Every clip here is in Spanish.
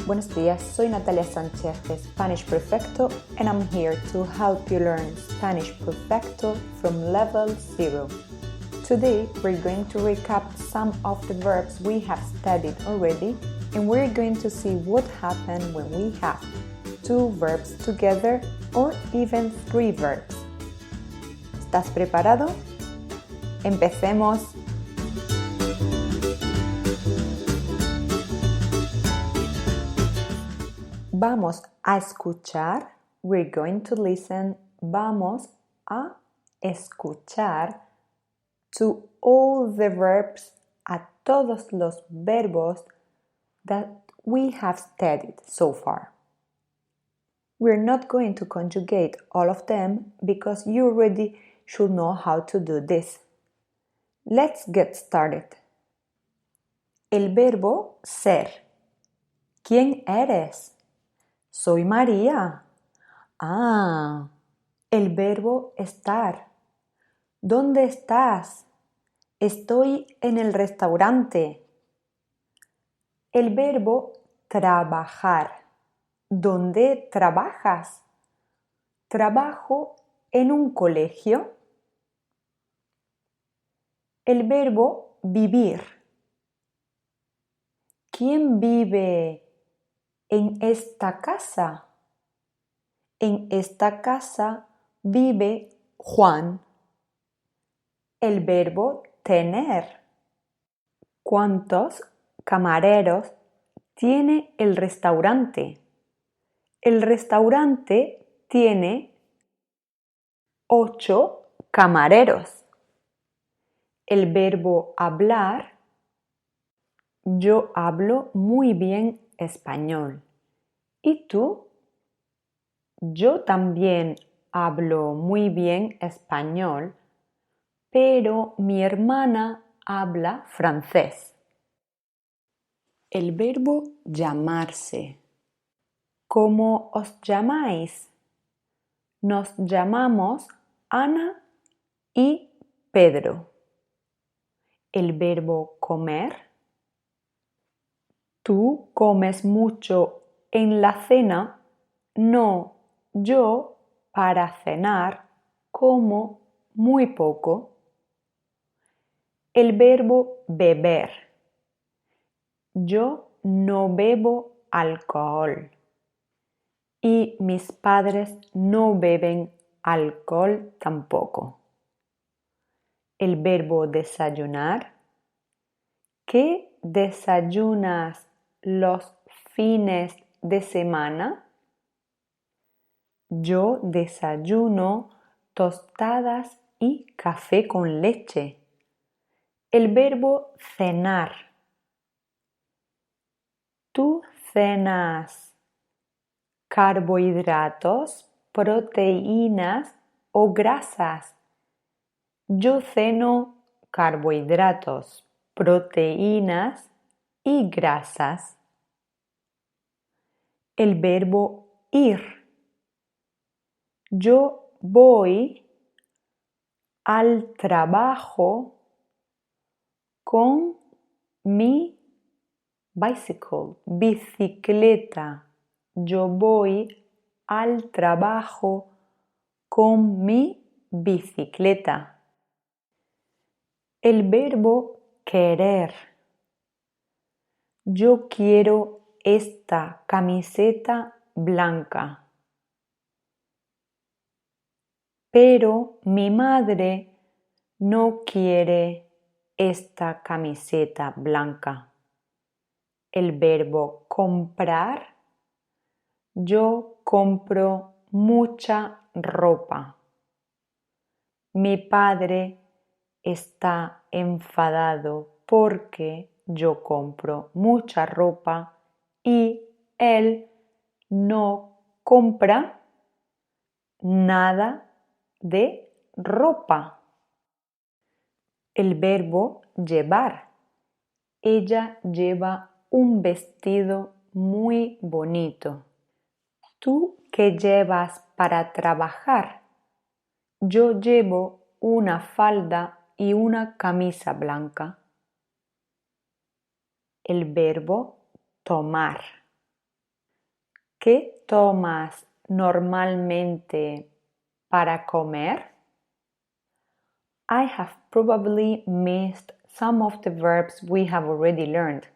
Buenos días, soy Natalia Sánchez de Spanish-Perfecto and I'm here to help you learn Spanish-Perfecto from level 0. Today we're going to recap some of the verbs we have studied already and we're going to see what happens when we have two verbs together or even three verbs. ¿Estás preparado? ¡Empecemos! Vamos a escuchar. We're going to listen. Vamos a escuchar to all the verbs, a todos los verbos that we have studied so far. We're not going to conjugate all of them because you already should know how to do this. Let's get started. El verbo ser. ¿Quién eres? Soy María. Ah, el verbo estar. ¿Dónde estás? Estoy en el restaurante. El verbo trabajar. ¿Dónde trabajas? Trabajo en un colegio. El verbo vivir. ¿Quién vive en esta casa? En esta casa vive Juan. El verbo tener. ¿Cuántos camareros tiene el restaurante? El restaurante tiene 8 camareros. El verbo hablar. Yo hablo muy bien español. ¿Y tú? Yo también hablo muy bien español, pero mi hermana habla francés. El verbo llamarse. ¿Cómo os llamáis? Nos llamamos Ana y Pedro. El verbo comer. ¿Tú comes mucho en la cena? No, yo para cenar como muy poco. El verbo beber. Yo no bebo alcohol. Y mis padres no beben alcohol tampoco. El verbo desayunar. ¿Qué desayunas los fines de semana? Yo desayuno tostadas y café con leche. El verbo cenar. ¿Tú cenas carbohidratos, proteínas o grasas? Yo ceno carbohidratos, proteínas y grasas. El verbo ir. Yo voy al trabajo con mi bicicleta. Yo voy al trabajo con mi bicicleta. El verbo querer. Yo quiero esta camiseta blanca. Pero mi madre no quiere esta camiseta blanca. El verbo comprar. Yo compro mucha ropa. Mi padre está enfadado porque yo compro mucha ropa y él no compra nada de ropa. El verbo llevar. Ella lleva un vestido muy bonito. ¿Tú qué llevas para trabajar? Yo llevo una falda y una camisa blanca. El verbo tomar. ¿Qué tomas normalmente para comer? I have probably missed some of the verbs we have already learned.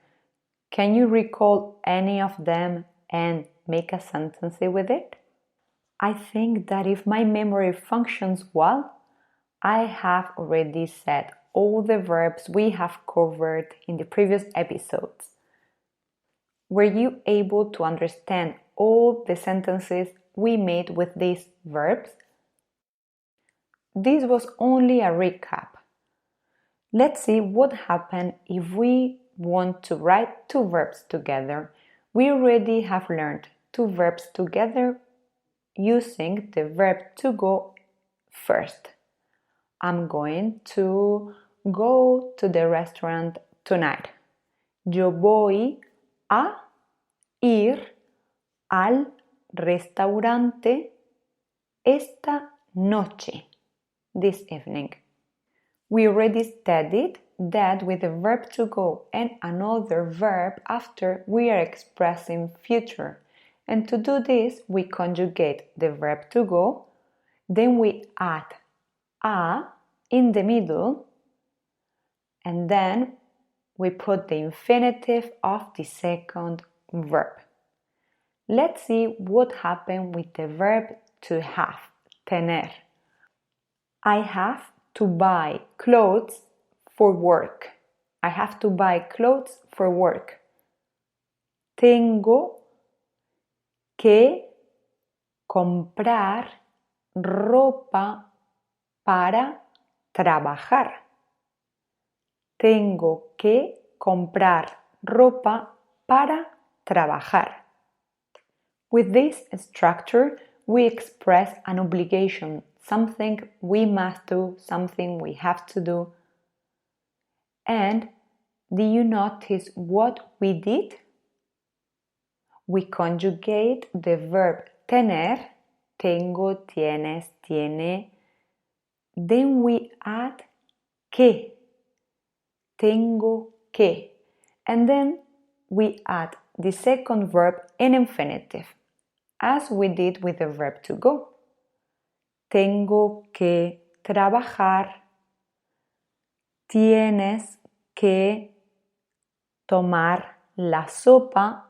Can you recall any of them and make a sentence with it? I think that if my memory functions well, I have already said all the verbs we have covered in the previous episodes. Were you able to understand all the sentences we made with these verbs? This was only a recap. Let's see what happens if we want to write two verbs together. We already have learned two verbs together using the verb to go first. I'm going to go to the restaurant tonight. Yo voy a ir al restaurante esta noche, this evening. We already studied that with the verb to go and another verb after, we are expressing future. And to do this, we conjugate the verb to go, then we add a in the middle, and then we put the infinitive of the second verb. Let's see what happened with the verb to have, tener. I have to buy clothes for work. I have to buy clothes for work. Tengo que comprar ropa para trabajar. Tengo que comprar ropa para trabajar. With this structure, we express an obligation, something we must do, something we have to do. And do you notice what we did? We conjugate the verb tener, tengo, tienes, tiene. Then we add que, tengo que. And then we add the second verb in infinitive, as we did with the verb to go. Tengo que trabajar. Tienes que tomar la sopa.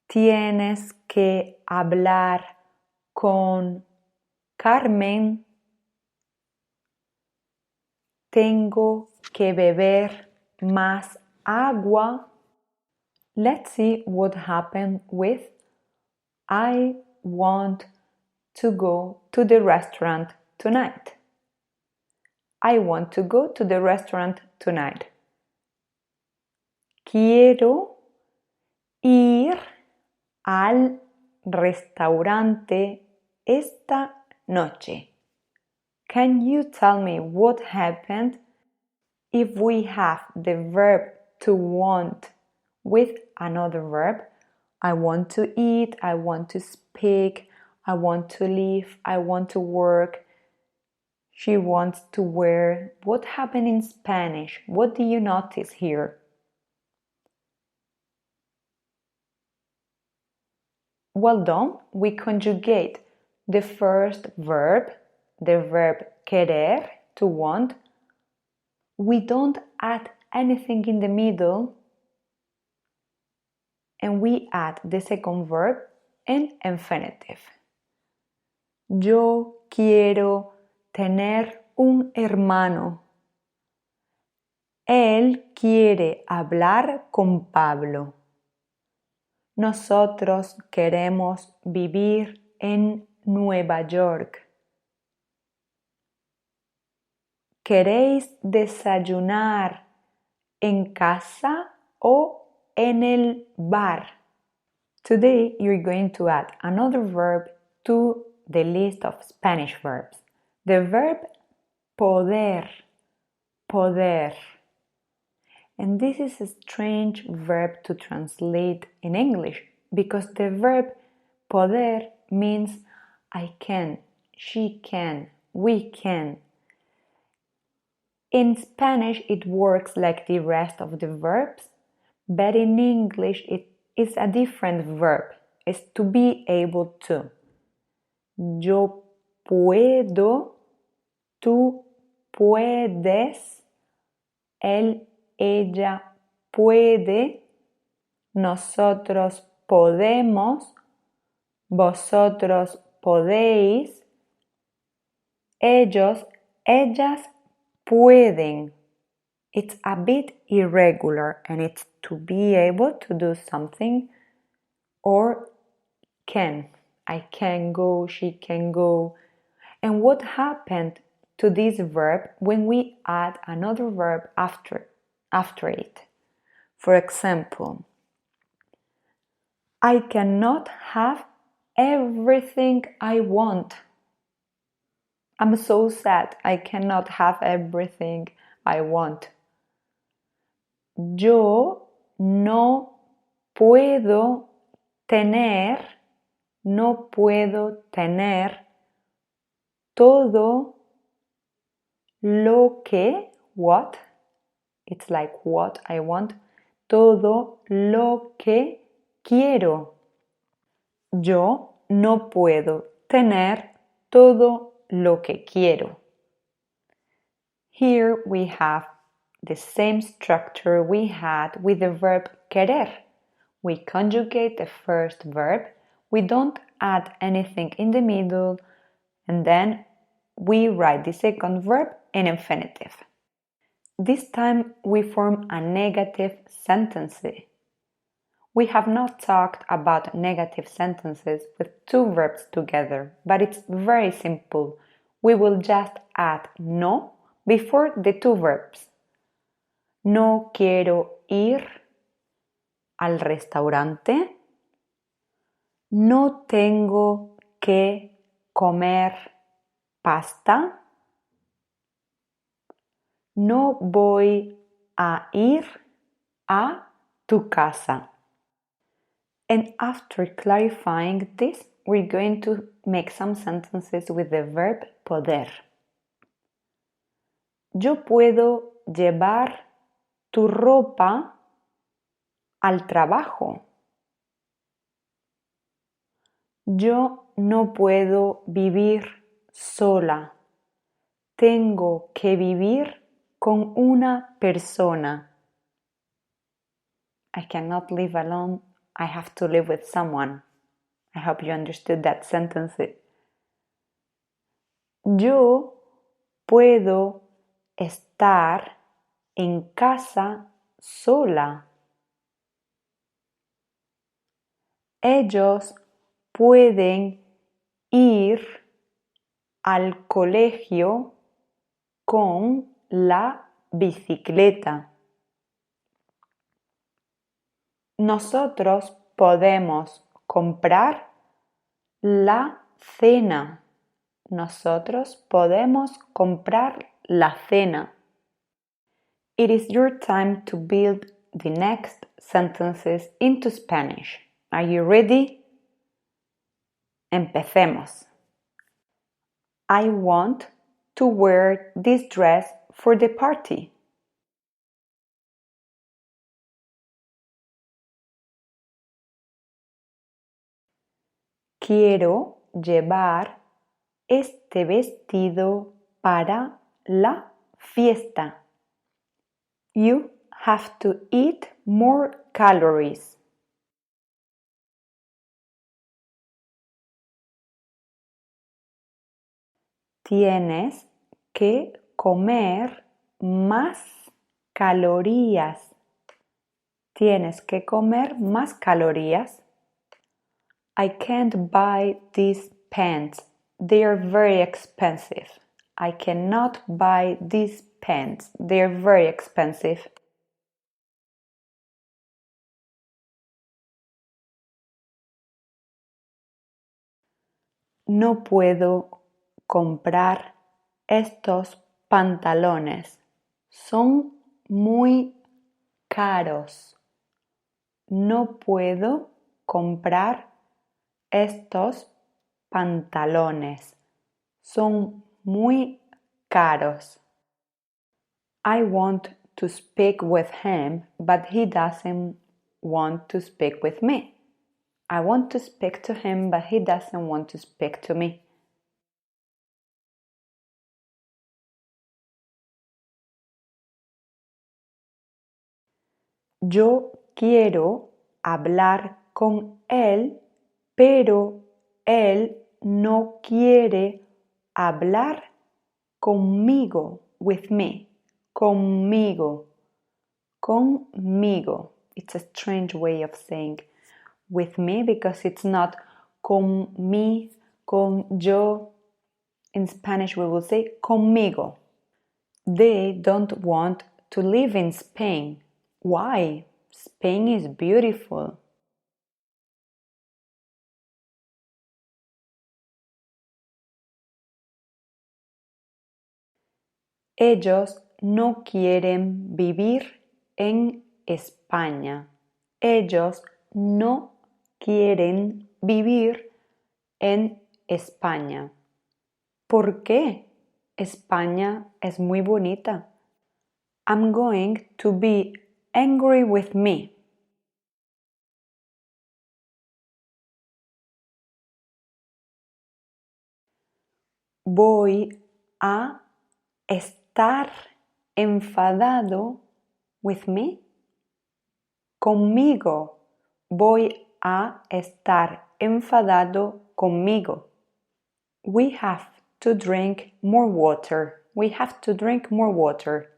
Tienes que hablar con Carmen. Tengo que beber más agua. Let's see what happened with I want to go to the restaurant tonight. I want to go to the restaurant tonight. Quiero ir al restaurante esta noche. Can you tell me what happened if we have the verb to want with another verb? I want to eat, I want to speak, I want to live, I want to work. She wants to wear. What happened in Spanish? What do you notice here? Well done. We conjugate the first verb, the verb querer, to want. We don't add anything in the middle, and we add the second verb in infinitive. Yo quiero tener un hermano. Él quiere hablar con Pablo. Nosotros queremos vivir en Nueva York. ¿Queréis desayunar en casa o en el bar? Today you're going to add another verb to the list of Spanish verbs. The verb poder, poder. And this is a strange verb to translate in English because the verb poder means I can, she can, we can. In Spanish it works like the rest of the verbs, but in English is a different verb. It's to be able to. Yo puedo, tú puedes, él, ella puede, nosotros podemos, vosotros podéis, ellos, ellas pueden. It's a bit irregular and it's to be able to do something or can. I can go, she can go. And what happened to this verb when we add another verb after it? For example, I cannot have everything I want. I'm so sad. I cannot have everything I want. Yo no puedo tener todo lo que, what? It's like what I want. Todo lo que quiero. Yo no puedo tener todo lo que quiero. Here we have the same structure we had with the verb querer. We conjugate the first verb, we don't add anything in the middle, and then we write the second verb in infinitive. This time we form a negative sentence. We have not talked about negative sentences with two verbs together, but it's very simple. We will just add no before the two verbs. No quiero ir al restaurante. No tengo que comer pasta. No voy a ir a tu casa. And after clarifying this, we're going to make some sentences with the verb poder. Yo puedo llevar tu ropa al trabajo. Yo no puedo vivir sola. Tengo que vivir con una persona. I cannot live alone. I have to live with someone. I hope you understood that sentence. Yo puedo estar en casa sola. Ellos pueden ir al colegio con la bicicleta. Nosotros podemos comprar la cena. Nosotros podemos comprar la cena. It is your time to build the next sentences into Spanish. Are you ready? Empecemos. I want to wear this dress for the party. Quiero llevar este vestido para la fiesta. You have to eat more calories. Tienes que comer más calorías. Tienes que comer más calorías. I can't buy these pants. They are very expensive. I cannot buy these pants. They are very expensive. No puedo comprar estos pantalones. Son muy caros. No puedo comprar estos pantalones. Son muy caros. I want to speak with him, but he doesn't want to speak with me. I want to speak to him, but he doesn't want to speak to me. Yo quiero hablar con él, pero él no quiere hablar conmigo, with me, conmigo, conmigo. It's a strange way of saying with me because it's not con mi, con yo. In Spanish we will say conmigo. They don't want to live in Spain. Why? Spain is beautiful. Ellos no quieren vivir en España. Ellos no quieren vivir en España. ¿Por qué? España es muy bonita. I'm going to be angry with me. Voy a estar enfadado with me. Conmigo. Voy a estar enfadado conmigo. We have to drink more water. We have to drink more water.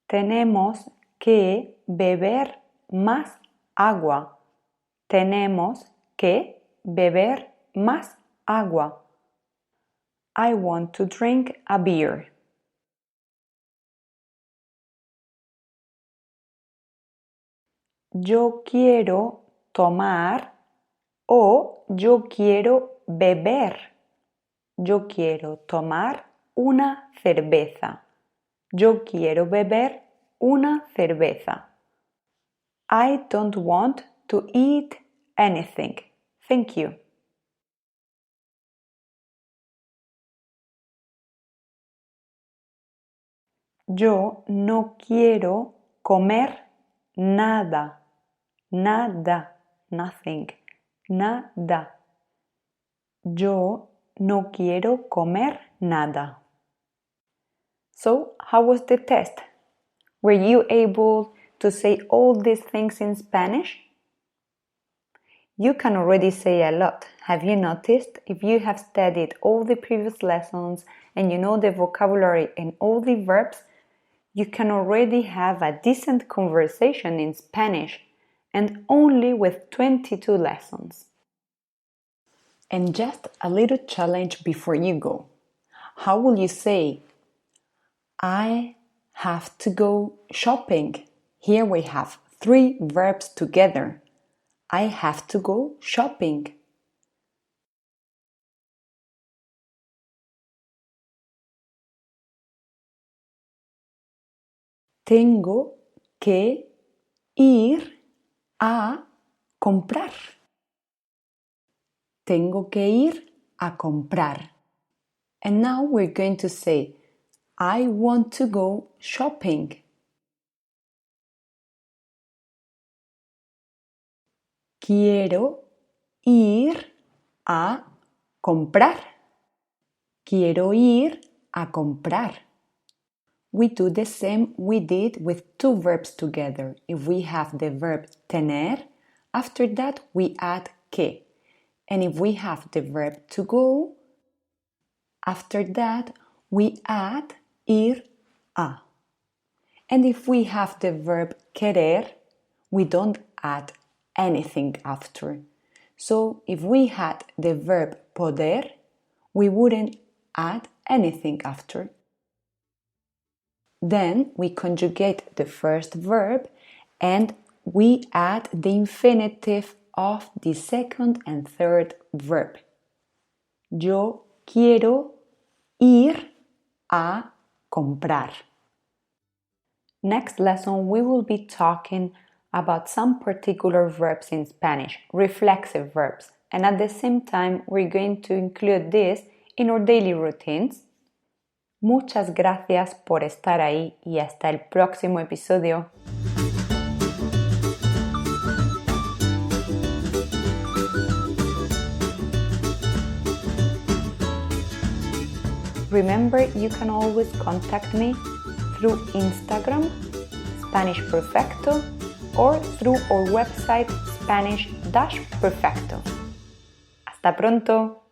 Tenemos que beber más agua. Tenemos que beber más agua. I want to drink a beer. Yo quiero tomar o yo quiero beber. Yo quiero tomar una cerveza. Yo quiero beber una cerveza. I don't want to eat anything. Thank you. Yo no quiero comer nada. Nada. Nothing. Nada. Yo no quiero comer nada. So, how was the test? Were you able to say all these things in Spanish? You can already say a lot. Have you noticed? If you have studied all the previous lessons and you know the vocabulary and all the verbs, you can already have a decent conversation in Spanish, and only with 22 lessons. And just a little challenge before you go. How will you say, I have to go shopping? Here we have 3 verbs together. I have to go shopping. Tengo que ir a comprar. Tengo que ir a comprar. And now we're going to say, I want to go shopping. Quiero ir a comprar. Quiero ir a comprar. We do the same we did with 2 verbs together. If we have the verb tener, after that we add que. And if we have the verb to go, after that we add ir a. And if we have the verb querer, we don't add anything after. So if we had the verb poder, we wouldn't add anything after. Then we conjugate the first verb and we add the infinitive of the second and third verb. Yo quiero ir a comprar. Next lesson we will be talking about some particular verbs in Spanish, reflexive verbs, and at the same time we're going to include this in our daily routines. Muchas gracias por estar ahí y hasta el próximo episodio. Remember, you can always contact me through Instagram, Spanish-Perfecto, or through our website, Spanish-Perfecto. Hasta pronto!